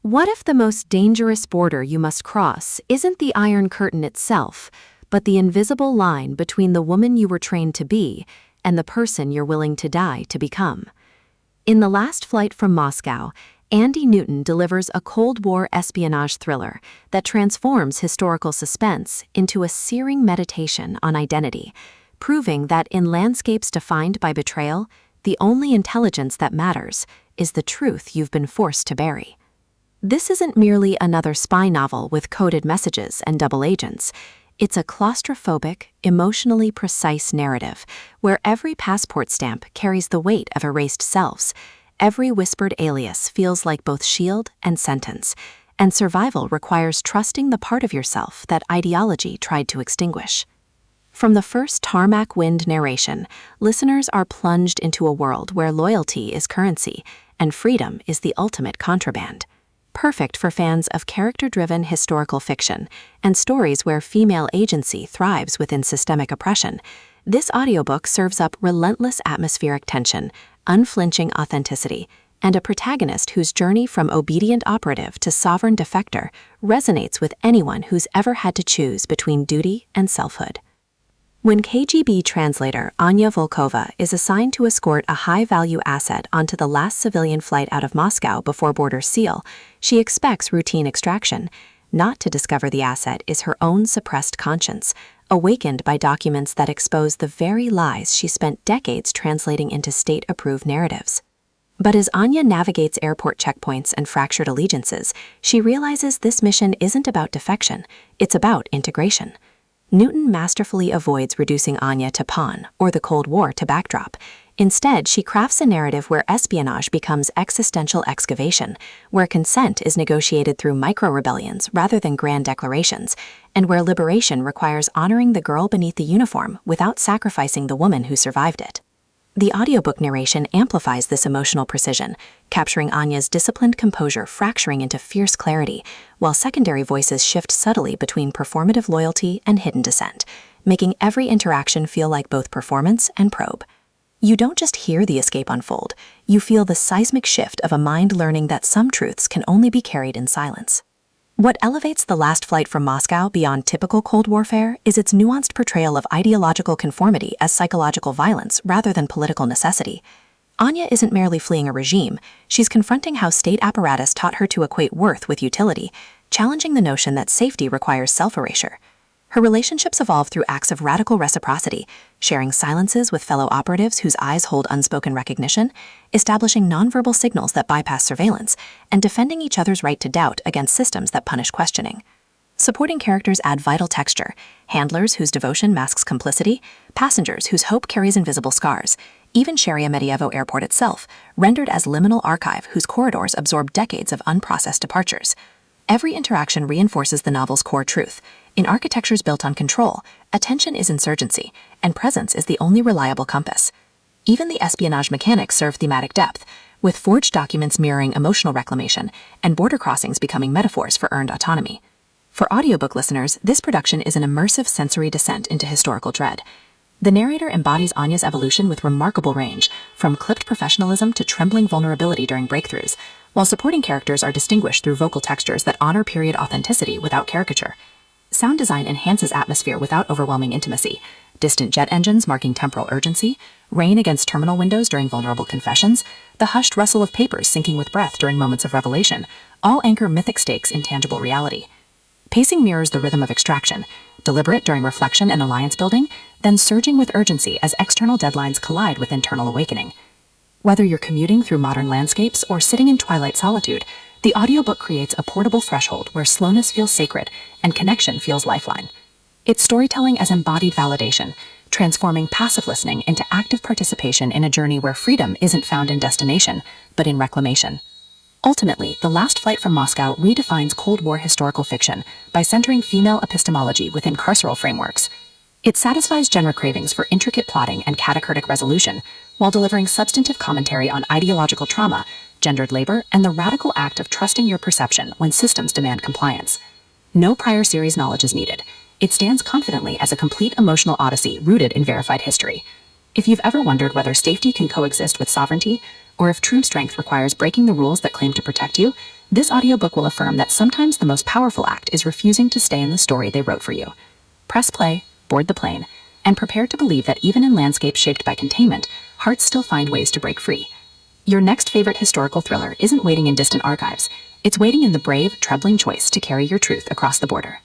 What if the most dangerous border you must cross isn't the Iron Curtain itself, but the invisible line between the woman you were trained to be and the person you're willing to die to become? In The Last Flight from Moscow, Andie Newton delivers a Cold War espionage thriller that transforms historical suspense into a searing meditation on identity, proving that in landscapes defined by betrayal, the only intelligence that matters is the truth you've been forced to bury. This isn't merely another spy novel with coded messages and double agents. It's a claustrophobic, emotionally precise narrative where every passport stamp carries the weight of erased selves. Every whispered alias feels like both shield and sentence, and survival requires trusting the part of yourself that ideology tried to extinguish. From the first tarmac-wind narration, listeners are plunged into a world where loyalty is currency and freedom is the ultimate contraband. Perfect for fans of character-driven historical fiction and stories where female agency thrives within systemic oppression, this audiobook serves up relentless atmospheric tension, unflinching authenticity, and a protagonist whose journey from obedient operative to sovereign defector resonates with anyone who's ever had to choose between duty and selfhood. When KGB translator Anya Volkova is assigned to escort a high-value asset onto the last civilian flight out of Moscow before borders seal, she expects routine extraction. Not to discover the asset is her own suppressed conscience, awakened by documents that expose the very lies she spent decades translating into state-approved narratives. But as Anya navigates airport checkpoints and fractured allegiances, she realizes this mission isn't about defection, it's about integration. Newton masterfully avoids reducing Anya to pawn or the Cold War to backdrop. Instead, she crafts a narrative where espionage becomes existential excavation, where consent is negotiated through micro-rebellions rather than grand declarations, and where liberation requires honoring the girl beneath the uniform without sacrificing the woman who survived it. The audiobook narration amplifies this emotional precision, capturing Anya's disciplined composure fracturing into fierce clarity, while secondary voices shift subtly between performative loyalty and hidden dissent, making every interaction feel like both performance and probe. You don't just hear the escape unfold, you feel the seismic shift of a mind learning that some truths can only be carried in silence. What elevates The Last Flight from Moscow beyond typical Cold Warfare is its nuanced portrayal of ideological conformity as psychological violence rather than political necessity. Anya isn't merely fleeing a regime, she's confronting how state apparatus taught her to equate worth with utility, challenging the notion that safety requires self-erasure. Her relationships evolve through acts of radical reciprocity, sharing silences with fellow operatives whose eyes hold unspoken recognition, establishing nonverbal signals that bypass surveillance, and defending each other's right to doubt against systems that punish questioning. Supporting characters add vital texture: handlers whose devotion masks complicity, passengers whose hope carries invisible scars, even Sheremetyevo Airport itself, rendered as liminal archive whose corridors absorb decades of unprocessed departures. Every interaction reinforces the novel's core truth. In architectures built on control, attention is insurgency, and presence is the only reliable compass. Even the espionage mechanics serve thematic depth, with forged documents mirroring emotional reclamation and border crossings becoming metaphors for earned autonomy. For audiobook listeners, this production is an immersive sensory descent into historical dread. The narrator embodies Anya's evolution with remarkable range, from clipped professionalism to trembling vulnerability during breakthroughs, while supporting characters are distinguished through vocal textures that honor period authenticity without caricature. Sound design enhances atmosphere without overwhelming intimacy. Distant jet engines marking temporal urgency, rain against terminal windows during vulnerable confessions, the hushed rustle of papers syncing with breath during moments of revelation, all anchor mythic stakes in tangible reality. Pacing mirrors the rhythm of extraction, deliberate during reflection and alliance building, then surging with urgency as external deadlines collide with internal awakening. Whether you're commuting through modern landscapes or sitting in twilight solitude, the audiobook creates a portable threshold where slowness feels sacred and connection feels lifeline. It's storytelling as embodied validation, transforming passive listening into active participation in a journey where freedom isn't found in destination, but in reclamation. Ultimately, The Last Flight from Moscow redefines Cold War historical fiction by centering female epistemology within carceral frameworks. It satisfies genre cravings for intricate plotting and catachartic resolution, while delivering substantive commentary on ideological trauma, gendered labor, and the radical act of trusting your perception when systems demand compliance. No prior series knowledge is needed. It stands confidently as a complete emotional odyssey rooted in verified history. If you've ever wondered whether safety can coexist with sovereignty, or if true strength requires breaking the rules that claim to protect you, This audiobook will affirm that sometimes the most powerful act is refusing to stay in the story they wrote for you. Press play, board the plane, and prepare to believe that even in landscapes shaped by containment, hearts still find ways to break free. Your next favorite historical thriller isn't waiting in distant archives. It's waiting in the brave, troubling choice to carry your truth across the border.